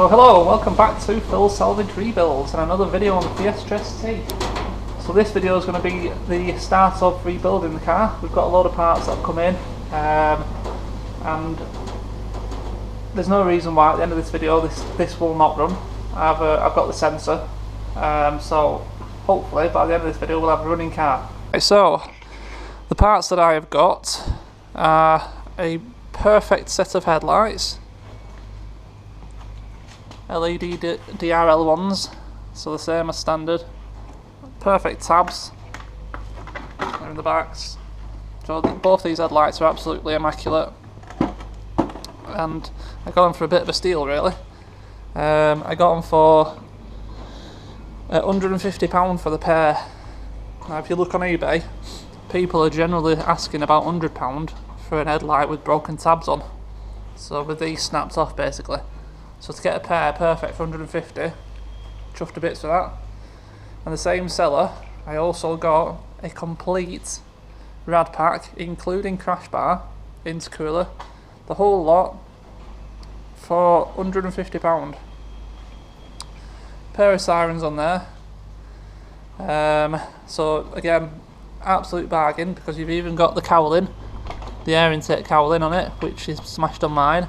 So hello, welcome back to Phil's Salvage Rebuilds and another video on the Fiesta ST. So this video is going to be the start of rebuilding the car. We've got a load of parts that have come in and there's no reason why at the end of this video this will not run. I've got the sensor, so hopefully by the end of this video we'll have a running car. So the parts that I have got are a perfect set of headlights, LED DRL ones, so the same as standard. Perfect tabs in the backs. So both these headlights are absolutely immaculate, and I got them for a bit of a steal really. I got them for £150 for the pair. Now if you look on eBay, people are generally asking about £100 for an headlight with broken tabs on, so with these snapped off basically. So to get a pair perfect for 150, chuffed to bits for that. And the same seller, I also got a complete rad pack, including crash bar, intercooler, the whole lot for £150. Pair of sirens on there. So again, absolute bargain, because you've even got the cowling, the air intake cowling on it, which is smashed on mine.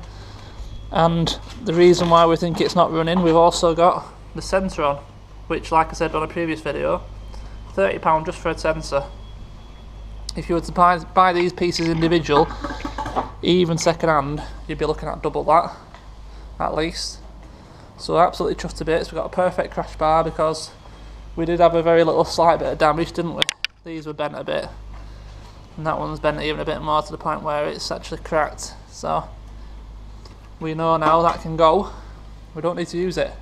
And the reason why we think it's not running, we've also got the sensor on, which, like I said on a previous video, £30 just for a sensor. If you were to buy these pieces individual, even second hand, you'd be looking at double that at least. So absolutely chuffed to bits. We've got a perfect crash bar because we did have a very slight bit of damage, didn't we? These were bent a bit, and that one's bent even a bit more, to the point where it's actually cracked. So we know now that can go, we don't need to use it.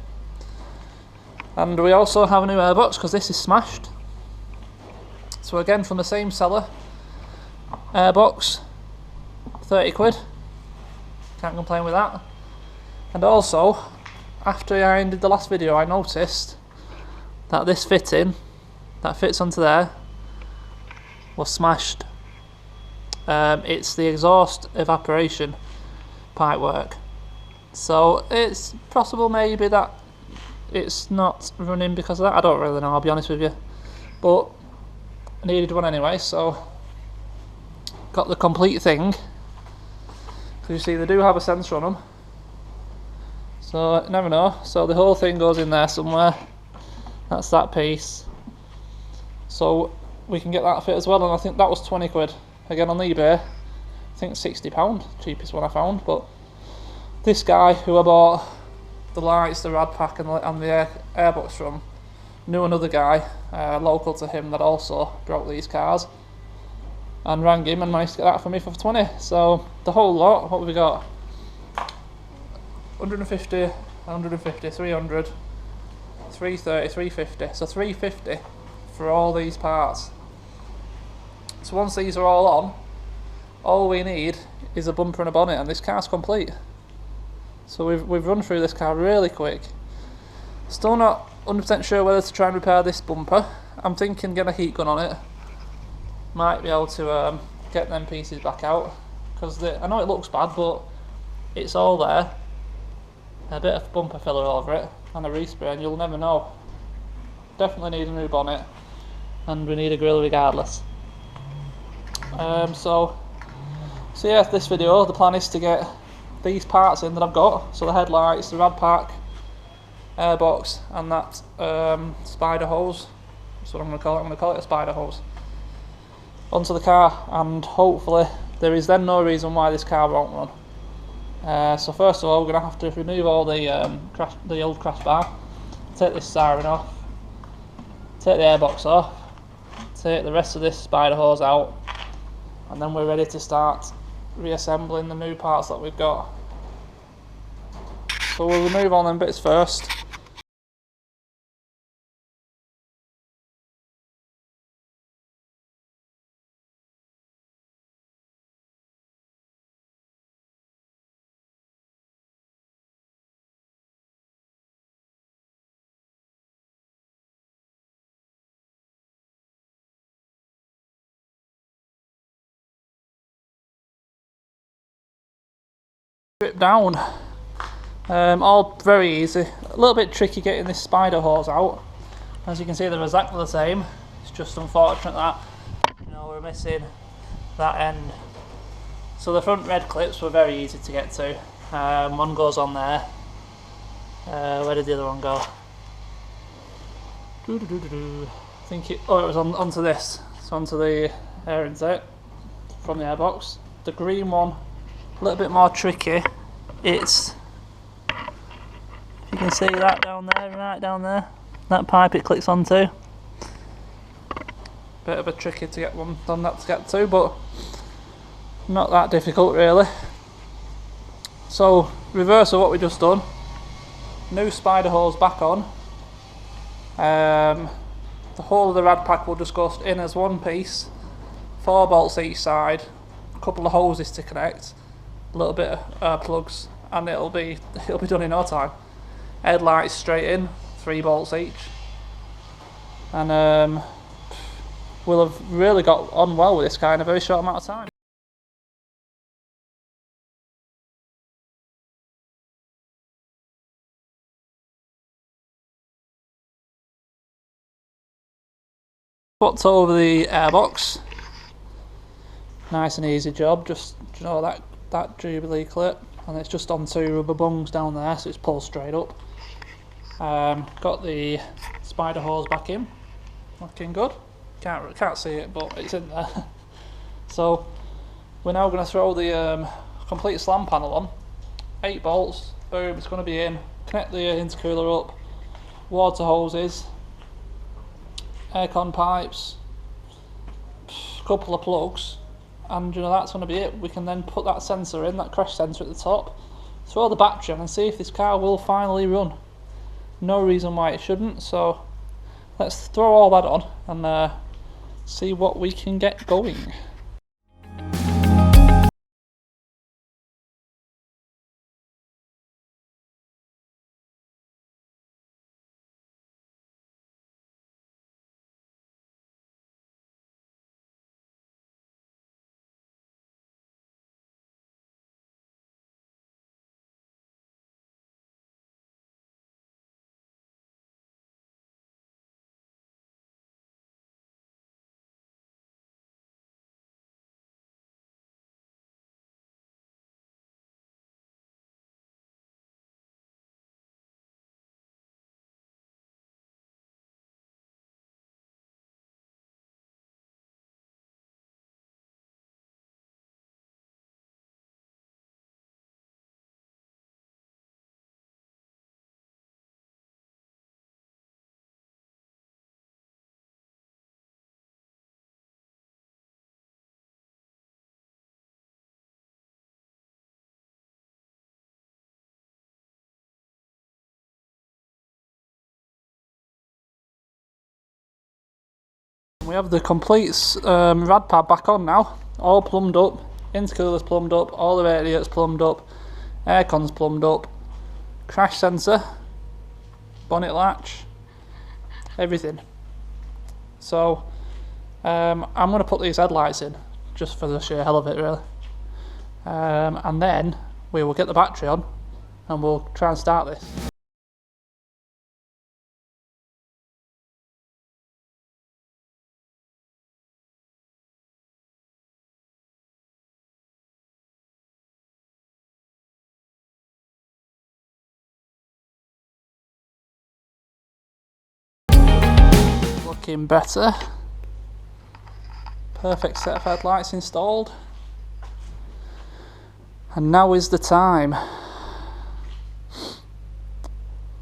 And we also have a new airbox because this is smashed. So again, from the same seller, airbox, 30 quid, can't complain with that. And also, after I ended the last video, I noticed that this fitting that fits onto there was smashed. It's the exhaust evaporation pipework. So it's possible maybe that it's not running because of that. I don't really know, I'll be honest with you, but I needed one anyway, so got the complete thing. So you see they do have a sensor on them, so never know. So the whole thing goes in there somewhere. That's that piece, so we can get that fit as well. And I think that was 20 quid again on eBay. I think £60, cheapest one I found. But this guy who I bought the lights, the rad pack and the airbox from, knew another guy local to him that also broke these cars, and rang him and managed to get that for me for 20. So the whole lot, what have we got? 150, 150, 300, 330, 350. So 350 for all these parts. So once these are all on, all we need is a bumper and a bonnet, and this car's complete. So we've run through this car really quick. Still not 100% sure whether to try and repair this bumper. I'm thinking get a heat gun on it. Might be able to get them pieces back out, because I know it looks bad, but it's all there. A bit of bumper filler over it and a respray, and you'll never know. Definitely need a new bonnet, and we need a grille regardless. So yeah, this video, the plan is to get these parts in that I've got, so the headlights, the rad pack, airbox, and that spider hose. That's what I'm going to call it. I'm going to call it a spider hose, onto the car, and hopefully there is then no reason why this car won't run. So first of all, we're going to have to remove all the old crash bar, take this siren off, take the airbox off, take the rest of this spider hose out, and then we're ready to start reassembling the new parts that we've got. So we'll remove all them bits first. Strip down All very easy. A little bit tricky getting this spider hose out. As you can see, they're exactly the same. It's just unfortunate that, you know, we're missing that end. So the front red clips were very easy to get to. One goes on there. Where did the other one go? I think it was onto this. So onto the air inset from the airbox. The green one, a little bit more tricky. It's, if you can see that down there, right down there, that pipe it clicks onto. Bit of a tricky to get one done that to get to, but not that difficult really. So reverse of what we just done. New spider hose back on. The whole of the rad pack will just go in as one piece. 4 bolts each side. A couple of hoses to connect. A little bit of plugs, and it'll be done in no time. Headlights straight in, 3 bolts each, and we'll have really got on well with this guy in a very short amount of time. Put over the airbox. Nice and easy job. Just, you know, that Jubilee clip, and it's just on 2 rubber bungs down there, so it's pulled straight up. Got the spider hose back in, looking good. Can't see it, but it's in there. So we're now going to throw the complete slam panel on. 8 bolts, boom, it's going to be in. Connect the intercooler up, water hoses, aircon pipes, a couple of plugs, and you know, that's going to be it. We can then put that sensor in, that crash sensor at the top, throw the battery on and see if this car will finally run. No reason why it shouldn't, so let's throw all that on and see what we can get going. We have the complete rad pad back on now, all plumbed up, intercooler's plumbed up, all the radiators plumbed up, aircon's plumbed up, crash sensor, bonnet latch, everything. So I'm going to put these headlights in, just for the sheer hell of it really. And then we will get the battery on and we'll try and start this. Looking better. Perfect set of headlights installed. And now is the time.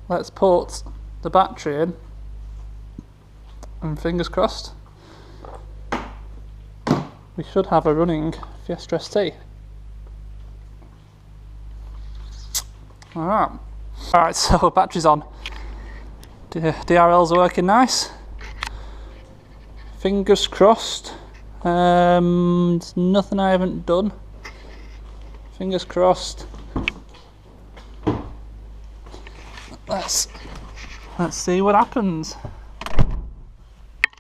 Let's put the battery in, and fingers crossed we should have a running Fiesta ST. Alright, so battery's on. DRL's working nice. Fingers crossed. There's nothing I haven't done. Fingers crossed. Let's see what happens.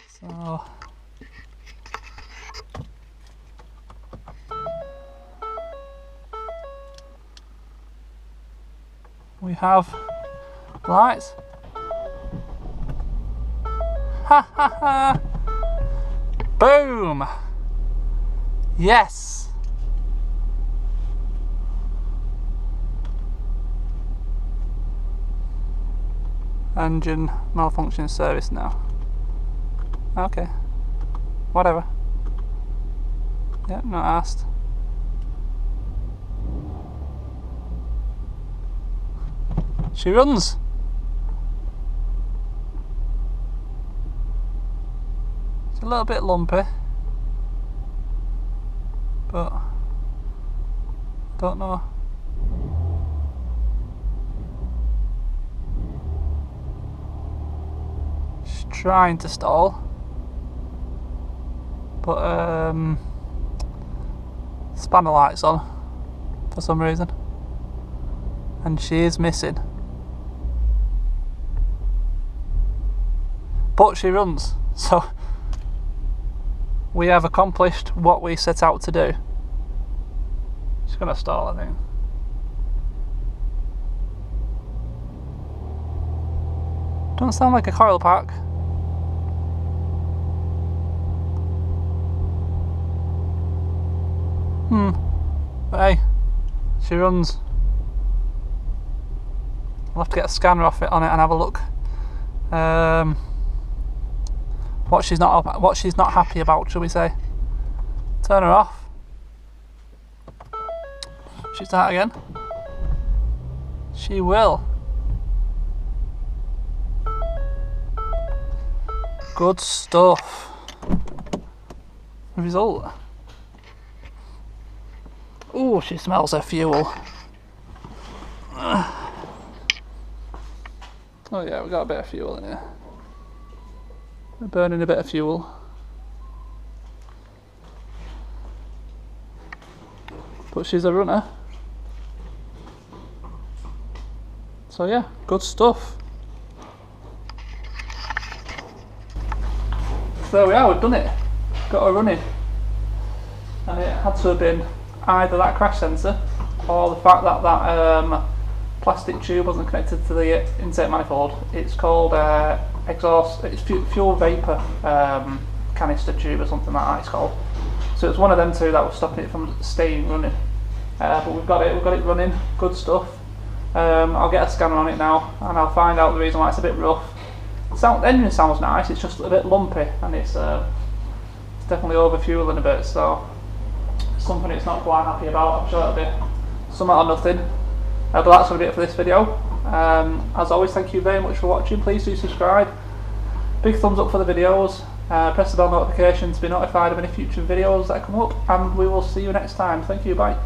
So have lights. Ha ha ha! Boom! Yes! Engine malfunction service now. Okay. Whatever. Yep, not asked. She runs! It's a little bit lumpy, but don't know. She's trying to stall, but spanner light's on for some reason, and she is missing. But she runs, so we have accomplished what we set out to do. She's gonna stall, I think. Doesn't sound like a coil pack. But hey, she runs. I'll have to get a scanner off it on it and have a look. What she's not happy about, shall we say? Turn her off. She'll start again. She will. Good stuff. The result. Ooh, she smells her fuel. Oh yeah, we got a bit of fuel in here. We're burning a bit of fuel. But she's a runner. So yeah, good stuff. So there we are, we've done it. Got her running. And it had to have been either that crash sensor or the fact that that plastic tube wasn't connected to the intake manifold. It's called exhaust, it's fuel vapor canister tube or something like that it's called. So it's one of them two that was stopping it from staying running. But we've got it running, good stuff. I'll get a scanner on it now and I'll find out the reason why it's a bit rough. The engine sounds nice, it's just a bit lumpy and it's definitely over fueling a bit, so it's something it's not quite happy about. I'm sure it'll be something or nothing. But that's going to be it for this video. As always, thank you very much for watching. Please do subscribe. Big thumbs up for the videos. Press the bell notification to be notified of any future videos that come up, and we will see you next time. Thank you, bye.